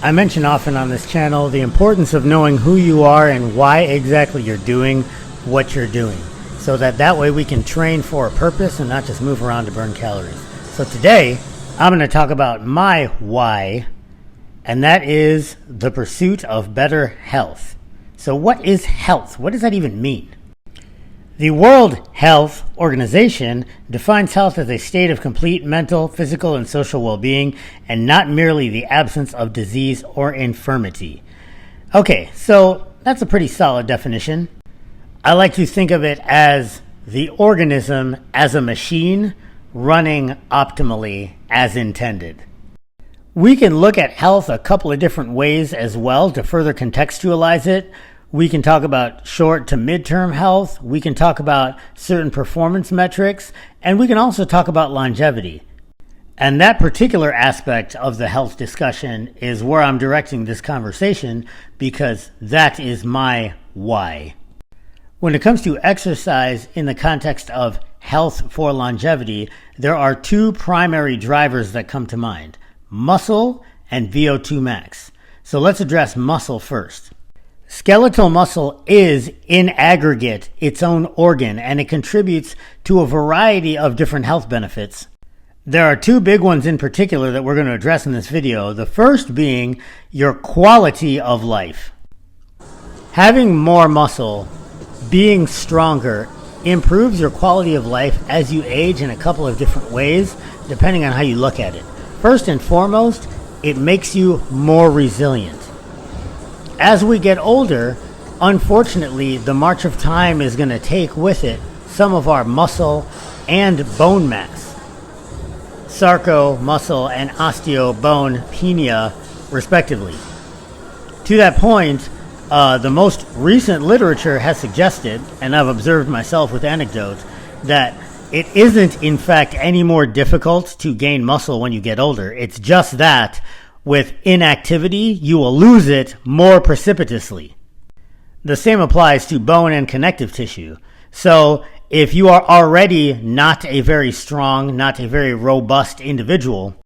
I mention often on this channel the importance of knowing who you are and why exactly you're doing what you're doing, so that way we can train for a purpose and not just move around to burn calories. So today, I'm going to talk about my why, and that is the pursuit of better health. So what is health? What does that even mean? The World Health Organization defines health as a state of complete mental, physical, and social well-being, and not merely the absence of disease or infirmity. Okay, so that's a pretty solid definition. I like to think of it as the organism as a machine running optimally as intended. We can look at health a couple of different ways as well to further contextualize it. We can talk about short to midterm health. We can talk about certain performance metrics, and we can also talk about longevity. And that particular aspect of the health discussion is where I'm directing this conversation, because that is my why. When it comes to exercise in the context of health for longevity, there are two primary drivers that come to mind: muscle and VO2 max. So let's address muscle first. Skeletal muscle is, in aggregate, its own organ, and it contributes to a variety of different health benefits. There are two big ones in particular that we're going to address in this video. The first being your quality of life. Having more muscle, being stronger, improves your quality of life as you age in a couple of different ways, depending on how you look at it. First and foremost, it makes you more resilient. As we get older, unfortunately, the march of time is going to take with it some of our muscle and bone mass. Sarco, muscle, and osteo, bone, pinea, respectively. To that point, the most recent literature has suggested, and I've observed myself with anecdote, that it isn't in fact any more difficult to gain muscle when you get older. It's just that with inactivity, you will lose it more precipitously. The same applies to bone and connective tissue. So if you are already not a very strong, not a very robust individual,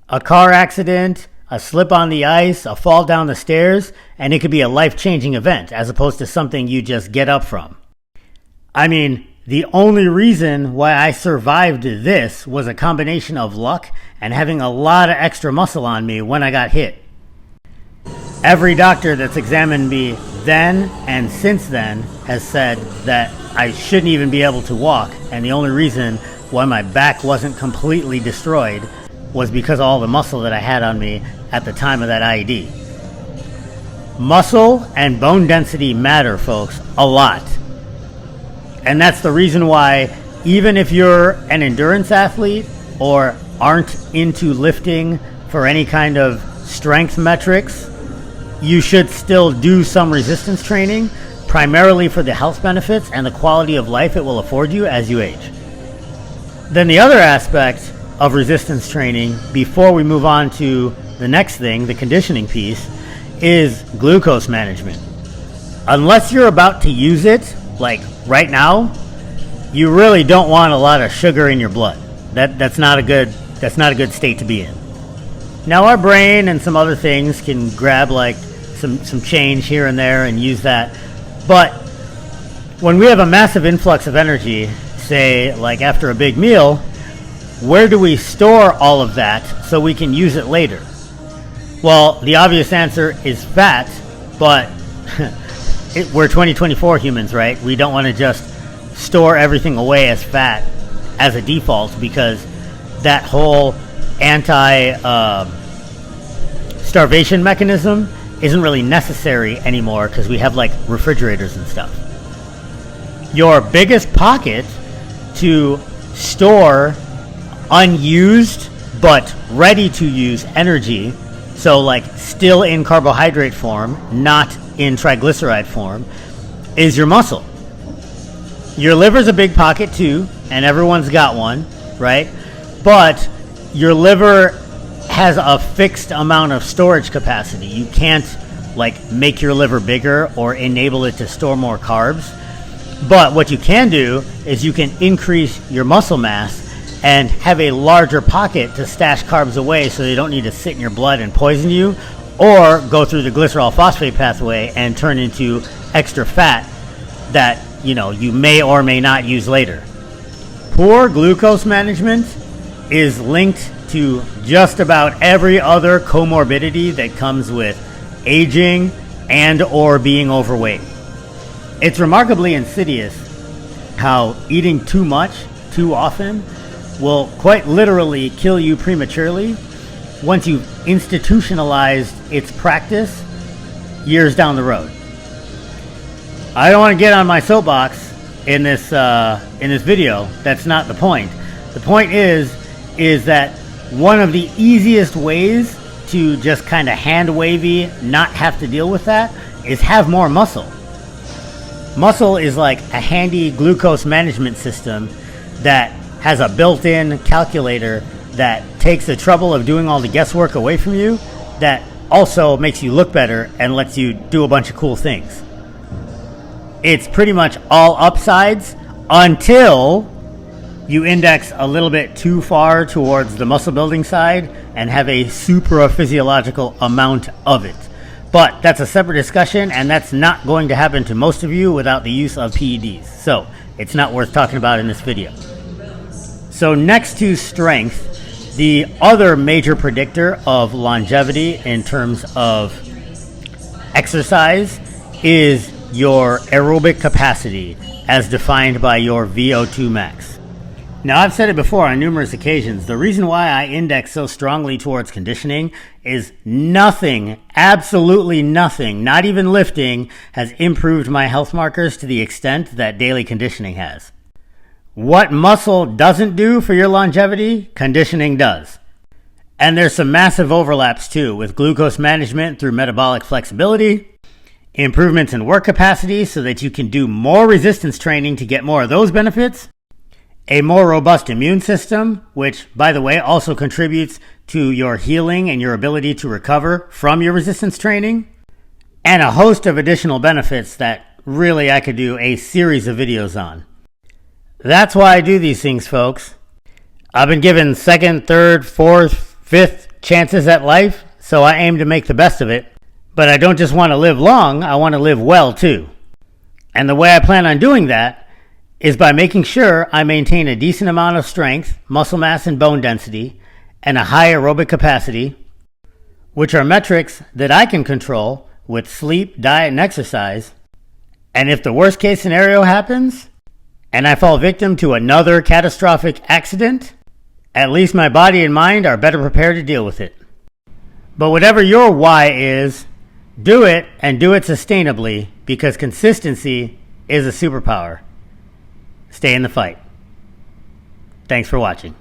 a car accident, a slip on the ice, a fall down the stairs, and it could be a life-changing event as opposed to something you just get up from. I mean, the only reason why I survived this was a combination of luck and having a lot of extra muscle on me when I got hit. Every doctor that's examined me then and since then has said that I shouldn't even be able to walk, and the only reason why my back wasn't completely destroyed was because of all the muscle that I had on me at the time of that IED. Muscle and bone density matter, folks, a lot. And that's the reason why, even if you're an endurance athlete or aren't into lifting for any kind of strength metrics, you should still do some resistance training, primarily for the health benefits and the quality of life it will afford you as you age. Then the other aspect of resistance training, before we move on to the next thing, the conditioning piece, is glucose management. Unless you're about to use it, like right now, you really don't want a lot of sugar in your blood. That's not a good state to be in. Now our brain and some other things can grab like some change here and there and use that. But when we have a massive influx of energy, say like after a big meal, where do we store all of that so we can use it later? Well, the obvious answer is fat, but we're 2024 humans, right? We don't want to just store everything away as fat as a default, because that whole anti-starvation mechanism isn't really necessary anymore because we have like refrigerators and stuff. Your biggest pocket to store unused but ready to use energy, so like still in carbohydrate form, not in triglyceride form, is your muscle. Your liver's a big pocket too, and everyone's got one, right? But your liver has a fixed amount of storage capacity. You can't like make your liver bigger or enable it to store more carbs. But what you can do is you can increase your muscle mass and have a larger pocket to stash carbs away so they don't need to sit in your blood and poison you, or go through the glycerol phosphate pathway and turn into extra fat that you may or may not use later. Poor glucose management is linked to just about every other comorbidity that comes with aging and or being overweight. It's remarkably insidious how eating too much, too often, will quite literally kill you prematurely once you've institutionalized its practice years down the road. I don't want to get on my soapbox in this video. That's not the point. The point is that one of the easiest ways to just kind of hand wavy, not have to deal with that, is have more muscle. Muscle is like a handy glucose management system that has a built-in calculator that takes the trouble of doing all the guesswork away from you, that also makes you look better and lets you do a bunch of cool things. It's pretty much all upsides until you index a little bit too far towards the muscle building side and have a supraphysiological amount of it. But that's a separate discussion, and that's not going to happen to most of you without the use of PEDs. So it's not worth talking about in this video. So next to strength, the other major predictor of longevity in terms of exercise is your aerobic capacity as defined by your VO2 max. Now, I've said it before on numerous occasions, the reason why I index so strongly towards conditioning is nothing, absolutely nothing, not even lifting, has improved my health markers to the extent that daily conditioning has. What muscle doesn't do for your longevity, conditioning does. And there's some massive overlaps too, with glucose management through metabolic flexibility, improvements in work capacity so that you can do more resistance training to get more of those benefits, a more robust immune system, which, by the way, also contributes to your healing and your ability to recover from your resistance training, and a host of additional benefits that really I could do a series of videos on. That's why I do these things, folks. I've been given second, third, fourth, fifth chances at life, so I aim to make the best of it. But I don't just want to live long, I want to live well too. And the way I plan on doing that is by making sure I maintain a decent amount of strength, muscle mass, and bone density, and a high aerobic capacity, which are metrics that I can control with sleep, diet, and exercise. And if the worst case scenario happens, and I fall victim to another catastrophic accident, at least my body and mind are better prepared to deal with it. But whatever your why is, do it, and do it sustainably, because consistency is a superpower. Stay in the fight. Thanks for watching.